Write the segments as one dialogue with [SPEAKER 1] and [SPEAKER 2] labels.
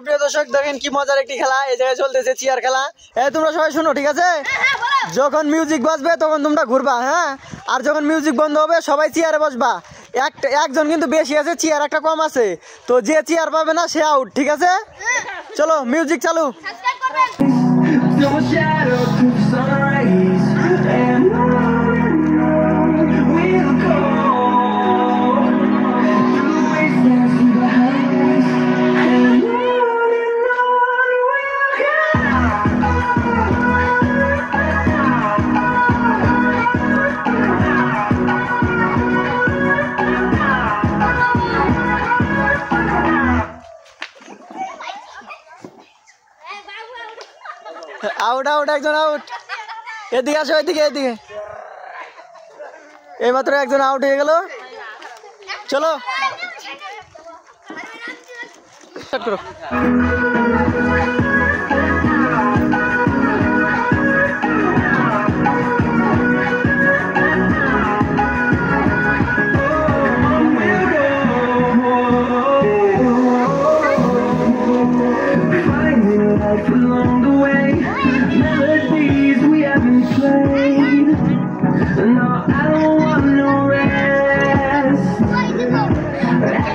[SPEAKER 1] সুপ্রিয় দর্শক দেখেন কি মজার একটি খেলা এই জায়গায় চলতেছে চেয়ার খেলা। তোমরা সবাই শুনো ঠিক আছে, যখন মিউজিক বাজবে তখন তোমরা ঘুরবা, হ্যাঁ, আর যখন মিউজিক বন্ধ হবে সবাই চেয়ারে বসবা। একজন কিন্তু বেশি আছে, চেয়ার একটা কম আছে, তো যে চেয়ার পাবে না সে আউট, ঠিক আছে? চলো মিউজিক চালু। আউট আউট, একজন আউট। এদিকে আসো, এদিকে এদিকে। এইমাত্র একজন আউট হয়ে গেল। চলো স্টার্ট করো।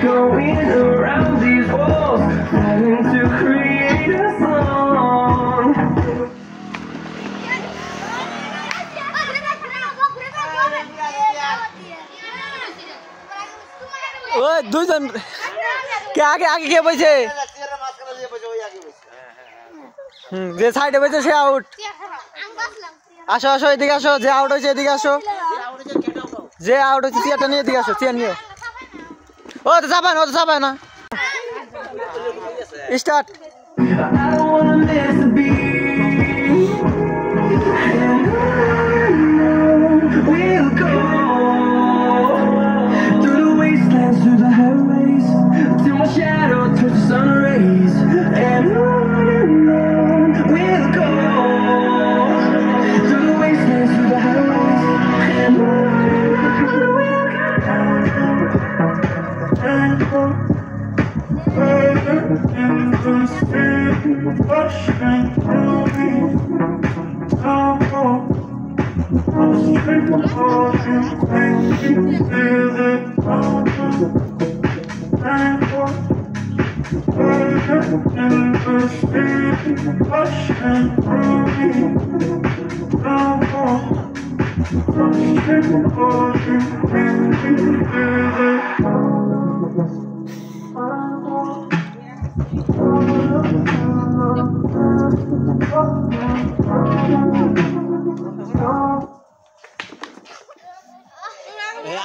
[SPEAKER 2] Going around these walls, trying to create a song.
[SPEAKER 1] ওই দুইজন কে আগে আগে কে বসে, যে সাইডে বসে সে আউট। আসো আসো এদিকে আসো, যে আউট হয়েছে এদিকে আসো, যে আউট হয়েছে চেয়ারটা নিয়ে এদিকে আসো, চেয়ার নিয়ে। ও তো যাবে না, ও তো যাবে না। স্টার্ট।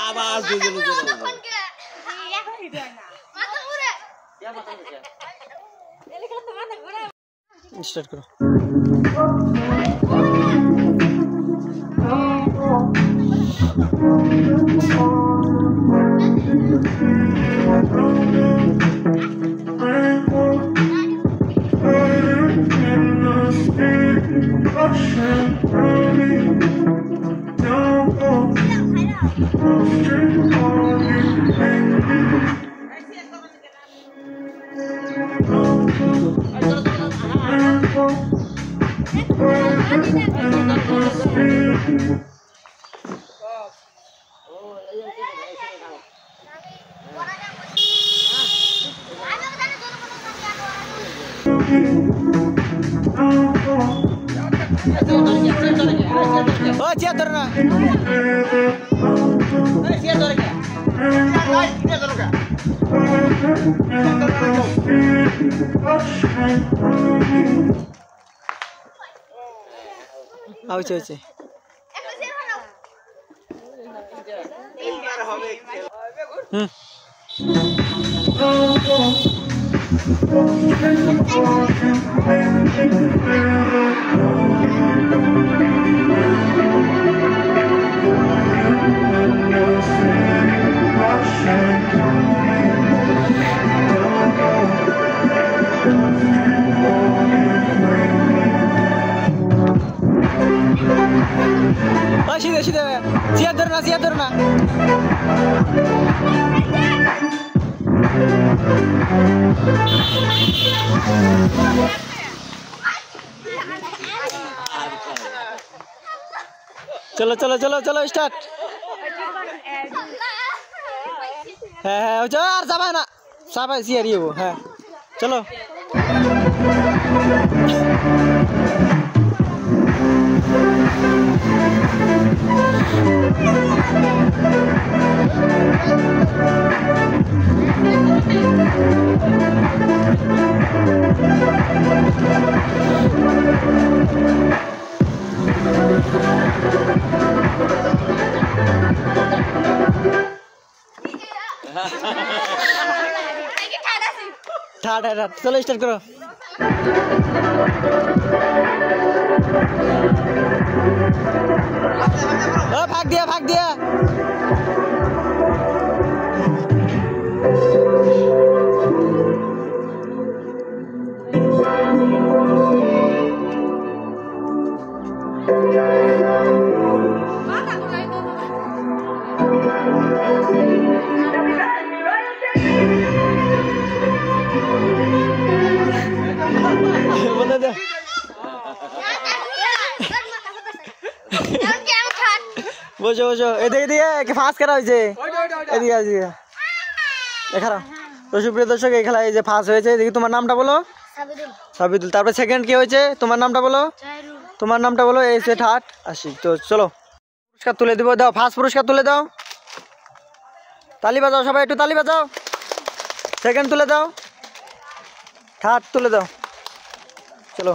[SPEAKER 1] আবার স্টার্ট করো। ও চেয়ার ধরো না। হয়েছে হয়েছে। सीधे सीधे চেয়ার ধরো না, চেয়ার ধরো না। চলো চলো চলো চলো স্টার্ট। হ্যাঁ হ্যাঁ আর যাবে না, সবাই সিয়ারি হবো। হ্যাঁ চলো। ठाट है ठाट, चलो स्टार्ट करो। भाग दिया भाग दिया। বলে দে বসো বসো, এদিকে দিয়ে ফাঁস করা হয়েছে, এদিকে এদিকে এখানে। তো সুপ্রিয় দর্শক, এই খেলায় যে ফাঁস হয়েছে, দেখি তোমার নামটা বলো। সাবিদুল। তারপরে সেকেন্ড কি হয়েছে, তোমার নামটা বলো। তোমার নামটা বলো। এই সে ঠাট আসি। তো চলো পুরস্কার তুলে দিব, দাও ফার্স্ট পুরস্কার তুলে দাও। তালি বাজাও সবাই, একটু তালি বাজাও। সেকেন্ড তুলে দাও, ঠাট তুলে দাও। চলো।